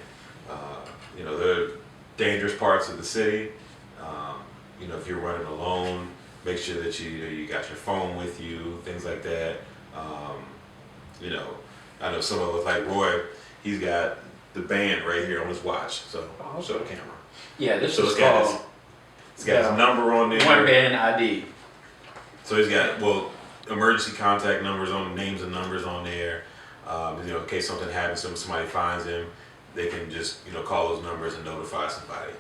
There are dangerous parts of the city. If you're running alone, make sure that you got your phone with you, things like that. I know some of us, like Roy, he's got the band right here on his watch. So show the camera. Yeah, this So is it's got called It's got his number on there. One Band ID. So he's got emergency contact numbers on names and numbers on there. In case something happens to him, somebody finds him, they can just call those numbers and notify somebody.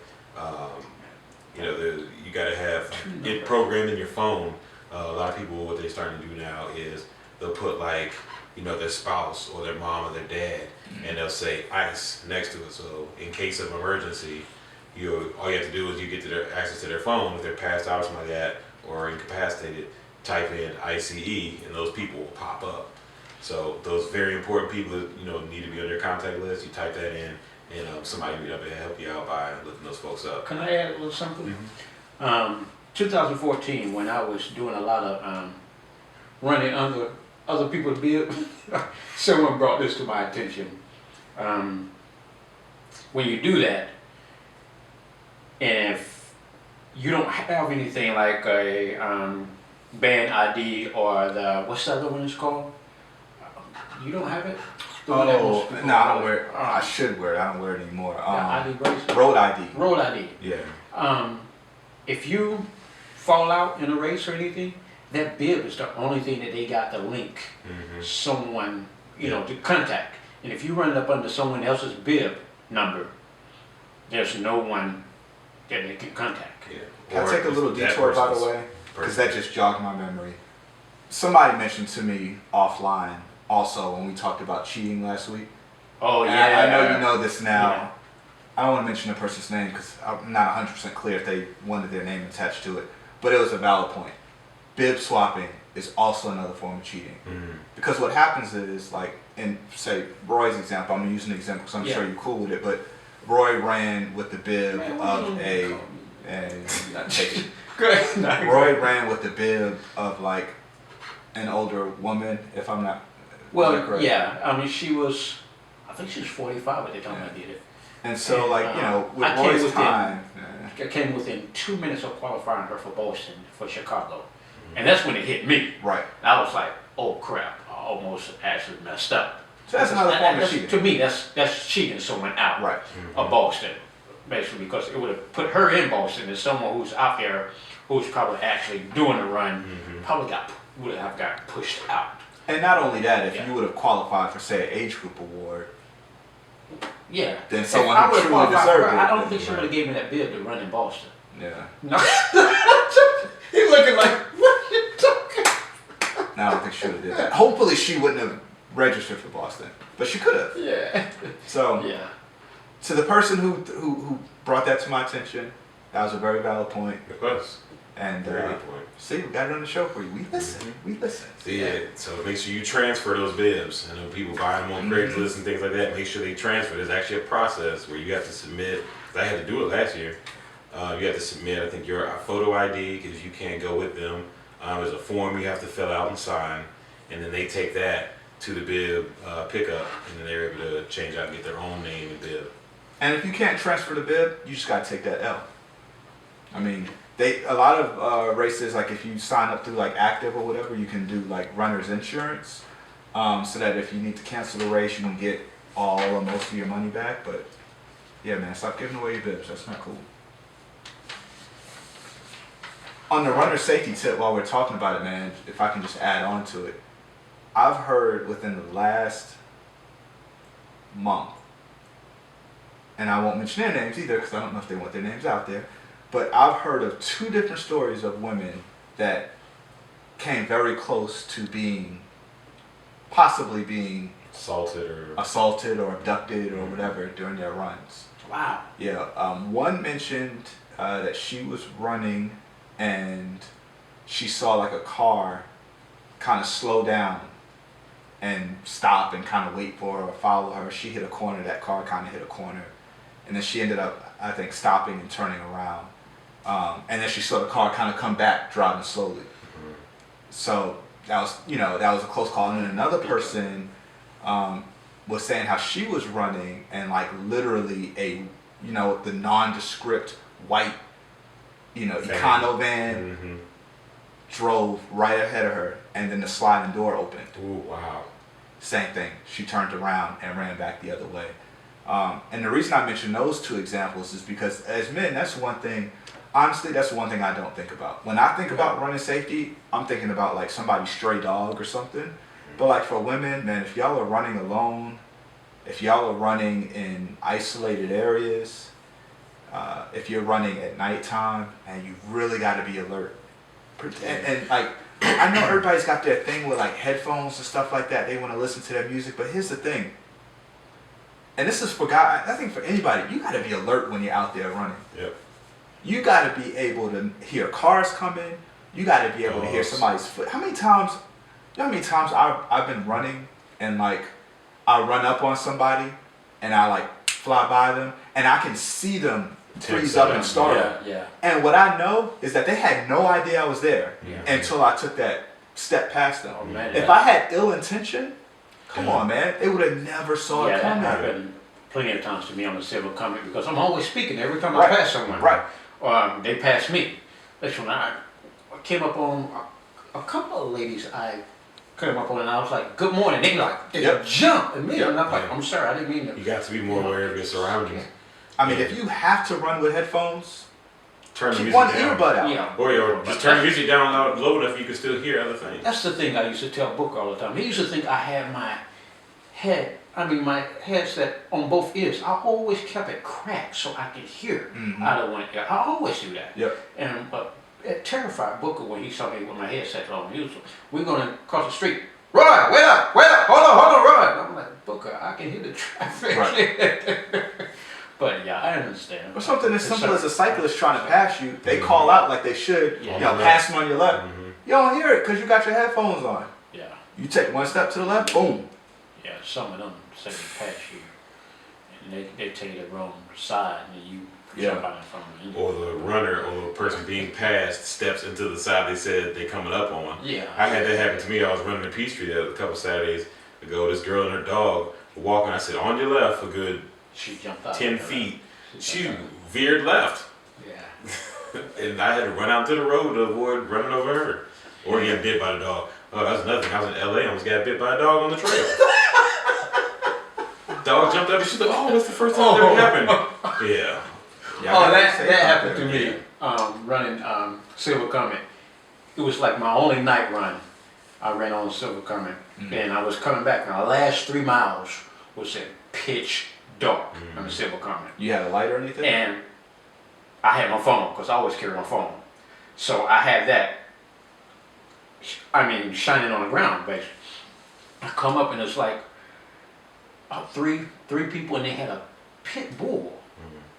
You got to have it programmed in your phone. A lot of people, what they're starting to do now is they'll put their spouse or their mom or their dad, and they'll say ICE next to it. So in case of emergency, all you have to do is you get to their access to their phone if they're passed out or something like that or incapacitated. Type in ICE, and those people will pop up. So those very important people that need to be on your contact list, you type that in, and somebody will be able to help you out by lifting those folks up. Can I add a little something? 2014, when I was doing a lot of running under other people's bib, someone brought this to my attention. When you do that, and if you don't have anything like a band ID or what's the other one it's called? You don't have it? The one that most people I don't call wear it. it. I should wear it. I don't wear it anymore. The ID bracelet? Road ID. Road ID. Yeah. If you fall out in a race or anything, that bib is the only thing that they got to link someone, to contact. And if you run it up under someone else's bib number, there's no one that they can contact. Yeah. Can I take a little that detour, by the person's way? Because that just jogged my memory. Somebody mentioned to me offline also when we talked about cheating last week. Oh And yeah. I know you know this now. I don't want to mention the person's name because I'm not 100% clear if they wanted their name attached to it, but it was a valid point. Bib swapping is also another form of cheating. Because what happens is, like, in, say, Roy's example, I'm using an example because I'm sure you're cool with it, but Roy ran with the bib of a... Roy ran with the bib of, like, an older woman, if I'm not... Well, yeah. I mean, I think she was 45 at the time I did it. And so, like, you know, with Roy's time... I came within 2 minutes of qualifying her for Boston, for Chicago. And that's when it hit me. Right. I was like, oh crap, I almost actually messed up. So that's another form of cheating. To me, that's cheating someone out of Boston, basically, because it would have put her in Boston as someone who's out there, who's probably actually doing the run, probably would have got pushed out. And not only that, if you would have qualified for, say, an age group award, then someone who truly deserved it. I don't think she would have gave me that bid to run in Boston. Yeah. No. He's looking like, what are you talking? No, I don't think she would have did that. Hopefully she wouldn't have registered for Boston, but she could have. Yeah. So, to the person who brought that to my attention, that was a very valid point. It was. And very good point. See, we got it on the show for you. We listen. We listen. So make sure you transfer those bibs. I know people buying them on Craigslist and things like that. Make sure they transfer. There's actually a process where you have to submit. I had to do it last year. You have to submit, I think, your photo ID because you can't go with them. There's a form you have to fill out and sign, and then they take that to the bib pickup, and then they're able to change out and get their own name and bib. And if you can't transfer the bib, you just got to take that L. I mean, a lot of races, like if you sign up through like Active or whatever, you can do like runner's insurance, so that if you need to cancel the race, you can get all or most of your money back. But yeah, man, stop giving away your bibs. That's not cool. On the runner safety tip, while we're talking about it, man, if I can just add on to it, I've heard within the last month, and I won't mention their names either because I don't know if they want their names out there, but I've heard of 2 different stories of women that came very close to possibly being assaulted or abducted or whatever during their runs. Wow. Yeah. One mentioned that she was running and she saw like a car kind of slow down and stop and kind of wait for her or follow her. She hit a corner, that car kind of hit a corner, and then she ended up, I think, stopping and turning around, and then she saw the car kind of come back driving slowly. So that was a close call. And then another person was saying how she was running and like literally the nondescript white Econo van drove right ahead of her, and then the sliding door opened. Ooh, wow. Same thing. She turned around and ran back the other way. And the reason I mention those 2 examples is because as men, that's one thing, honestly, that's one thing I don't think about. When I think about running safety, I'm thinking about like somebody's stray dog or something. But like for women, man, if y'all are running alone, if y'all are running in isolated areas, if you're running at nighttime, and you really got to be alert. And like, I know everybody's got their thing with like headphones and stuff like that. They want to listen to their music, but here's the thing. And this is for guys, I think for anybody, you got to be alert when you're out there running. Yep. You got to be able to hear cars coming. You got to be able to hear somebody's foot. How many times I've been running and like I run up on somebody and I like fly by them and I can see them freeze up and startle. Yeah. And what I know is that they had no idea I was there until I took that step past them. Oh, man, if I had ill intention, come on, man, they would have never saw it coming. That happened plenty of times to me on the silver coming because I'm always speaking every time I pass someone. Right. They pass me. That's when I came up on a couple of ladies I came up on and I was like, good morning. They jump immediately. And I'm like, I'm sorry, I didn't mean to. You got to be more aware of your surroundings. I mean, if you have to run with headphones, turn keep one earbud out. Yeah. Or just turn the music down low enough you can still hear other things. That's the thing I used to tell Booker all the time. He used to think I had my headset on both ears. I always kept it cracked so I could hear out of one ear. I always do that. Yep. And it terrified Booker when he saw me with my headset on. We're going to cross the street. Roy, wait up, hold on, Roy. I'm like, Booker, I can hear the traffic. Right. But yeah, I understand. Or something as simple as a cyclist trying to pass you, they call out like they should, Yeah. you know, pass them on your left. Mm-hmm. You don't hear it because you got your headphones on. Yeah, You take one step to the left, boom. yeah. Some of them say they pass you, and they take the wrong side, and you jump out in front of them. Or the runner or the person being passed steps into the side they said they coming up on. Yeah. I had that happen to me. I was running in Peachtree a couple Saturdays ago. This girl and her dog were walking. I said, on your left for good She jumped out. 10 feet. She jumped out. veered left. Yeah. And I had to run out to the road to avoid running over her. Or getting bit by the dog. Oh, that was nothing. I was in LA. I almost got bit by a dog on the trail. Dog jumped up and she's like, oh, that's the first time that ever happened. Yeah. Oh, that happened to me. Running Silver Comet. It was like my only night run. I ran on Silver Comet, and I was coming back. My last 3 miles was in pitch dark on the Silver Comet. You had a light or anything? And I had my phone because I always carry my phone. So I had that. I mean, shining on the ground, basically. I come up and it's like three people, and they had a pit bull.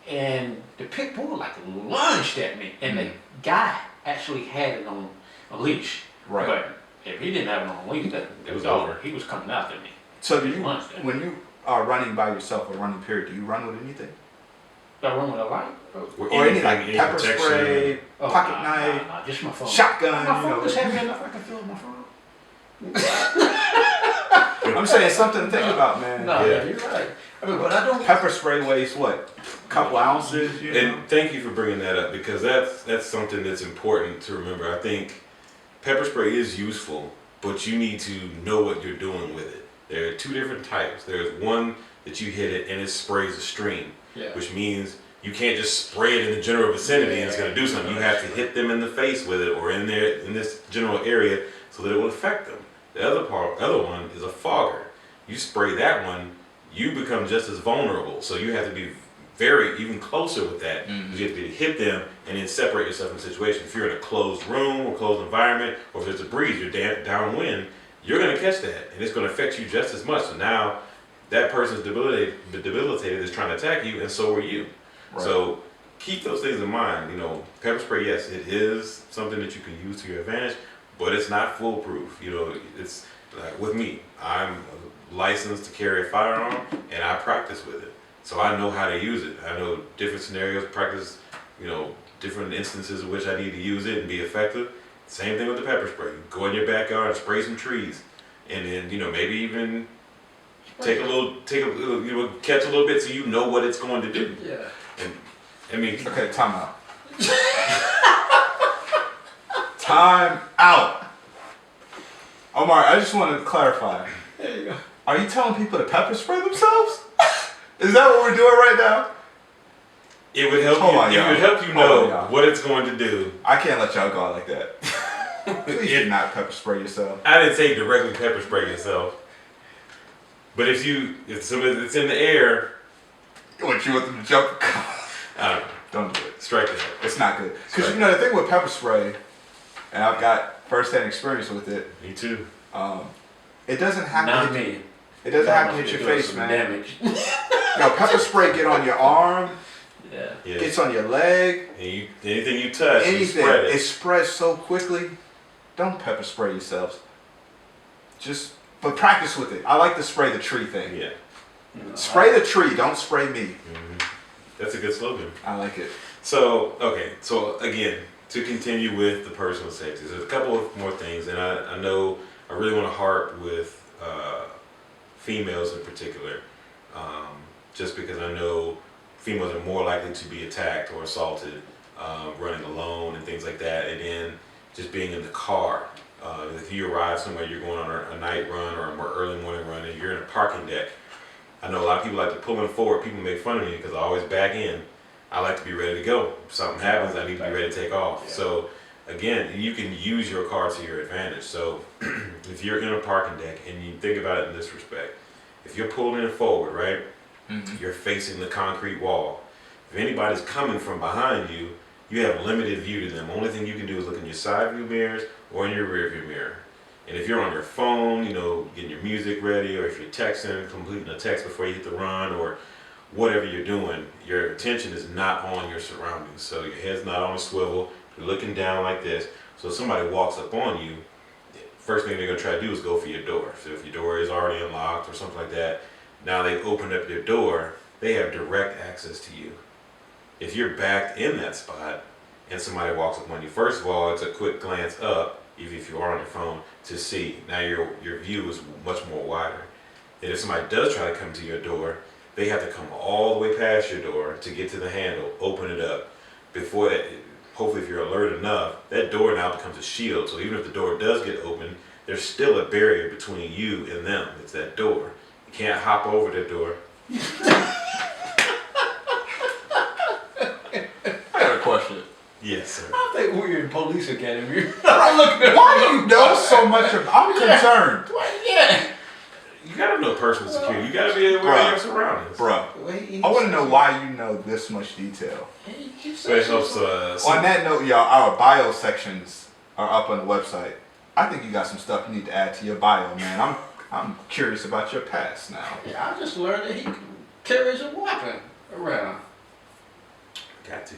And the pit bull like lunged at me, and the guy actually had it on a leash. Right. But if he didn't have it on a leash, It was over. He was coming after me. So do you, Lunged at me. when you are running by yourself or running period, do you run with anything? Do I run with a light? Or any like pepper spray, pocket knife, Nah, just my phone. shotgun, My you phone is heavy know. enough I can feel my phone. I'm saying something to think about, man. No, Yeah. you're right. I mean, but I don't. Pepper spray weighs what? A couple ounces, you know? And thank you for bringing that up because that's something that's important to remember. I think pepper spray is useful, but you need to know what you're doing with it. There are 2 different types. There's one that you hit it and it sprays a stream, Yeah. which means you can't just spray it in the general vicinity and it's going to do something. You have to hit them in the face with it or in this general area so that it will affect them. The other one is a fogger. You spray that one, you become just as vulnerable. So you have to be even closer with that. Because you have to hit them and then separate yourself from the situation. If you're in a closed room or closed environment, or if there's a breeze, you're downwind, you're going to catch that, and it's going to affect you just as much. So now that person's debilitated is trying to attack you, and so are you. Right. So keep those things in mind. You know, pepper spray, yes, it is something that you can use to your advantage, but it's not foolproof. You know, it's like with me, I'm licensed to carry a firearm, and I practice with it. So I know how to use it. I know different scenarios, practice, you know, different instances in which I need to use it and be effective. Same thing with the pepper spray. Go in your backyard and spray some trees, and then, you know, maybe even take a little, you know, catch a little bit so you know what it's going to do. Yeah. And I mean, Okay, time out. Time out. Omar, I just want to clarify. There you go. Are you telling people to pepper spray themselves? Is that what we're doing right now? it would help Hold you. on, It y'all. would help you Hold know on, y'all. what it's going to do. I can't let y'all go out like that. Please do not pepper spray yourself. I didn't say directly pepper spray yourself, but if it's in the air, You want them to jump? I don't know. Don't do it. Strike that. It's not good. Because you know the thing with pepper spray, and I've got first-hand experience with it. Me too. It doesn't have Not to. me. It doesn't have to hit your face, man. Yo, pepper spray get on your arm, Yeah. Yeah. gets on your leg, And anything you touch, you anything. spread It it. spreads so quickly. Don't pepper spray yourselves. But practice with it. I like to spray the tree thing. Yeah. Spray the tree. Don't spray me. That's a good slogan. I like it. So again, to continue with the personal safety, there's a couple of more things, and I know I really want to harp with females in particular, just because I know females are more likely to be attacked or assaulted running alone and things like that, and then just being in the car. If you arrive somewhere, you're going on a night run or a more early morning run, and you're in a parking deck. I know a lot of people like to pull in forward. People make fun of me because I always back in. I like to be ready to go. If something happens, I need to be ready to take off. Yeah. So again, you can use your car to your advantage. So if you're in a parking deck and you think about it in this respect, if you're pulled in forward, right, you're facing the concrete wall. If anybody's coming from behind you, you have limited view to them. Only thing you can do is look in your side view mirrors or in your rear view mirror. And if you're on your phone, you know, getting your music ready, or if you're texting, completing a text before you hit the run, or whatever you're doing, your attention is not on your surroundings. So your head's not on a swivel. You're looking down like this. So if somebody walks up on you, first thing they're gonna try to do is go for your door. So if your door is already unlocked or something like that, now they've opened up your door, they have direct access to you. If you're backed in that spot and somebody walks up on you, first of all, it's a quick glance up, even if you are on your phone, to see. Now your view is much more wider. And if somebody does try to come to your door, they have to come all the way past your door to get to the handle, open it up. Before that, hopefully if you're alert enough, that door now becomes a shield. So even if the door does get open, there's still a barrier between you and them. It's that door. You can't hop over that door. I got a question. Yes, sir. I think we're in police academy. I'm looking at Why do you know so much of? I'm concerned, Yeah. You gotta know personal security. You gotta be aware of your surroundings. bro. I want to know why you know this much detail. So it helps. On that note, y'all, our bio sections are up on the website. I think you got some stuff you need to add to your bio, man. I'm curious about your past now. Yeah, I just learned that he carries a weapon around. Got to.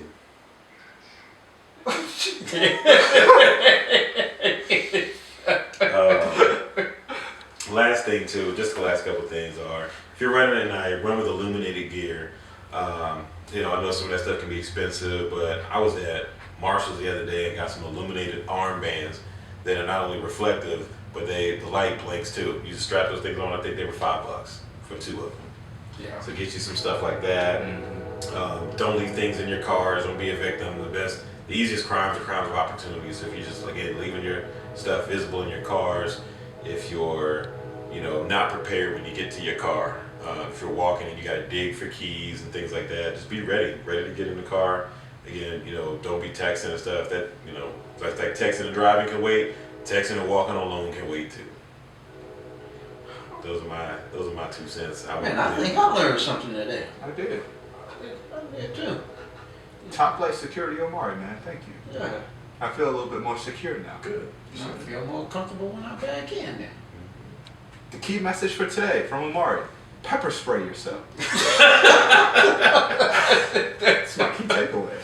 Last thing too, just the last couple things are, if you're running at night, run with illuminated gear. I know some of that stuff can be expensive, but I was at Marshall's the other day and got some illuminated armbands that are not only reflective, but the light blinks too. You just strap those things on. I think they were $5 for 2 of them. Yeah. So get you some stuff like that. Don't leave things in your cars. Don't be a victim. The easiest crimes are crimes of opportunity. So if you just, again, leaving your stuff visible in your cars, if you're, not prepared when you get to your car, if you're walking and you got to dig for keys and things like that, just be ready to get in the car. Again, don't be texting and stuff. That, like texting and driving can wait. Texting and walking alone can wait too. Those are my 2 cents. Man, I think I learned something today. I did. I did too. Top Flight Security Omari, man. Thank you. Yeah. I feel a little bit more secure now. Good. I feel more comfortable when I'm back in there. The key message for today from Omari: pepper spray yourself. That's my key takeaway.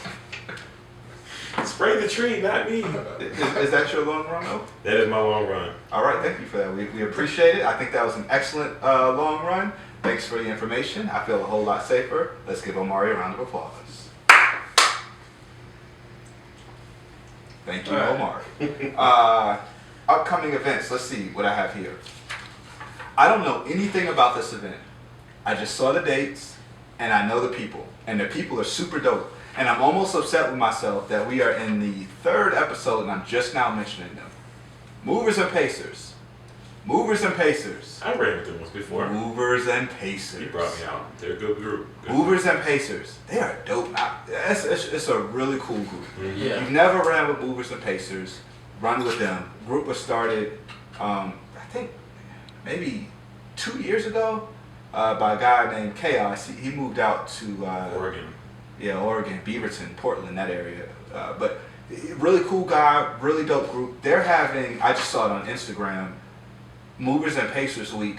Spray the tree, not me. Is that your long run, though? That is my long run. All right, thank you for that. We appreciate it. I think that was an excellent long run. Thanks for the information. I feel a whole lot safer. Let's give Omari a round of applause. Thank you, Omari. Upcoming events. Let's see what I have here. I don't know anything about this event. I just saw the dates, and I know the people. And the people are super dope. And I'm almost upset with myself that we are in the 3rd episode and I'm just now mentioning them. Movers and Pacers. Movers and Pacers. I ran with them once before. Movers and Pacers. He brought me out. They're a good group. Movers and Pacers. They are dope. It's a really cool group. Mm-hmm. Yeah. You've never ran with Movers and Pacers. Run with them. Group was started, I think, maybe 2 years ago by a guy named Chaos. He moved out to Oregon. Yeah, Oregon, Beaverton, Portland, that area. But really cool guy, really dope group. They're having, I just saw it on Instagram, Movers and Pacers Week,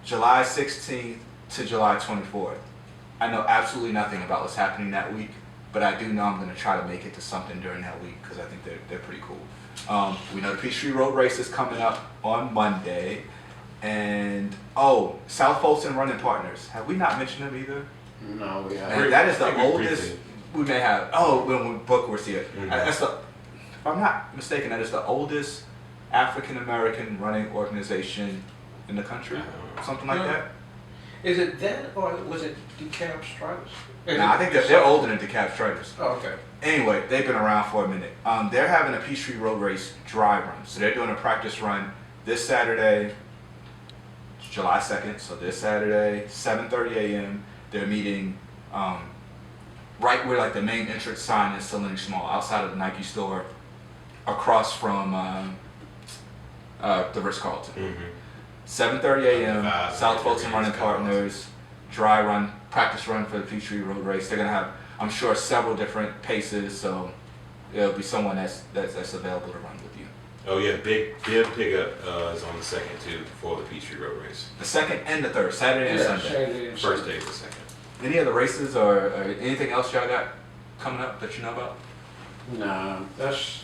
July 16th to July 24th. I know absolutely nothing about what's happening that week, but I do know I'm going to try to make it to something during that week because I think they're pretty cool. We know the Peachtree Road Race is coming up on Monday. And, South Folsom Running Partners. Have we not mentioned them either? No, we haven't. And that is the oldest we may have. When we book was here. Mm-hmm. That's if I'm not mistaken, that is the oldest African American running organization in the country. Something like that. Is it that or was it DeKalb Stripes? Nah, I think they're older than DeKalb Stripers. Oh, okay. Anyway, they've been around for a minute. They're having a Peachtree Road Race dry run. So they're doing a practice run this Saturday, July 2nd. So this Saturday, 7:30 a.m. They're meeting right where like the main entrance sign is to Lenox Mall, outside of the Nike store, across from the Ritz-Carlton. Mm-hmm. 7:30 a.m. South Folsom Running Partners, dry run, practice run for the Peachtree Road Race. They're gonna have, I'm sure, several different paces, so it'll be someone that's available to run with you. Oh yeah, big pickup is on the 2nd too for the Peachtree Road Race. The 2nd and the 3rd, Saturday and Sunday. Saturday and First Sunday. day is the 2nd. Any other races or anything else y'all got coming up that you know about? No, that's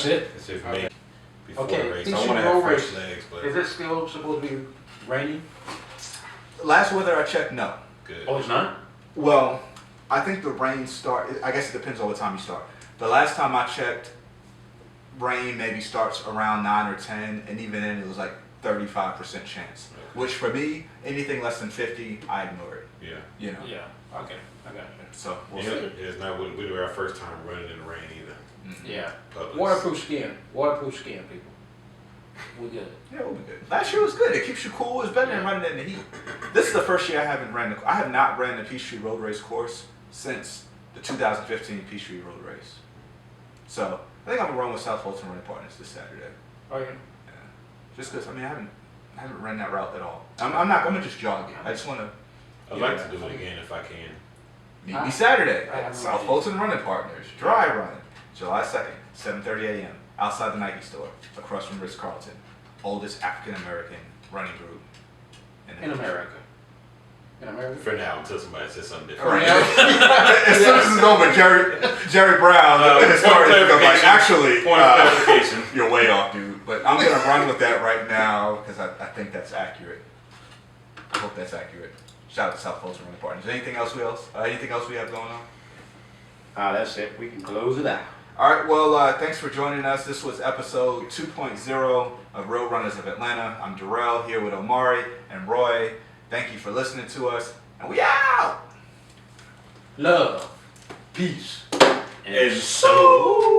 it. That's it for me. Okay. Before Okay, the race, I Peachtree want to Road have fresh Race. legs, but Is it still supposed to be raining? Last weather I checked, no. good. Oh, it's not? Well, I think the rain I guess it depends on what time you start. The last time I checked, rain maybe starts around 9 or 10, and even then it was like 35% chance. Which for me, anything less than 50, I ignore it. Yeah. You know. Yeah. Okay, I got you. So we'll Yeah, see. it's not. We were our first time running in the rain either. Yeah. Publix. Waterproof skin, people. We good. Yeah, we'll be good. Last year was good. It keeps you cool. It's better than running in the heat. This is the first year I have not ran the Peachtree Road Race course since the 2015 Peachtree Road Race. So I think I'm gonna run with South Fulton Running Partners this Saturday. Oh yeah. Yeah. Just because I haven't ran that route at all. I'm gonna just jog it. I just wanna I'd like to do it again if I can. meet me Saturday I at haven't South run it. Fulton Running Partners Dry Run, July 2nd, 7:30 a.m. outside the Nike store across from Ritz-Carlton, oldest African American running group In America. In America. For now, until somebody says something different. All right. As soon as it's over, Jerry Brown, the historian, is gonna be like, actually, Point of clarification. you're way off, dude. But I'm gonna run with that right now because I think that's accurate. I hope that's accurate. Shout out to South Fulton Running Partners. Anything else we have going on? That's it. We can close it out. All right. Well, thanks for joining us. This was episode 2.0 of Road Runners of Atlanta. I'm Darrell here with Omari and Roy. Thank you for listening to us, and we out. Love, peace, And so.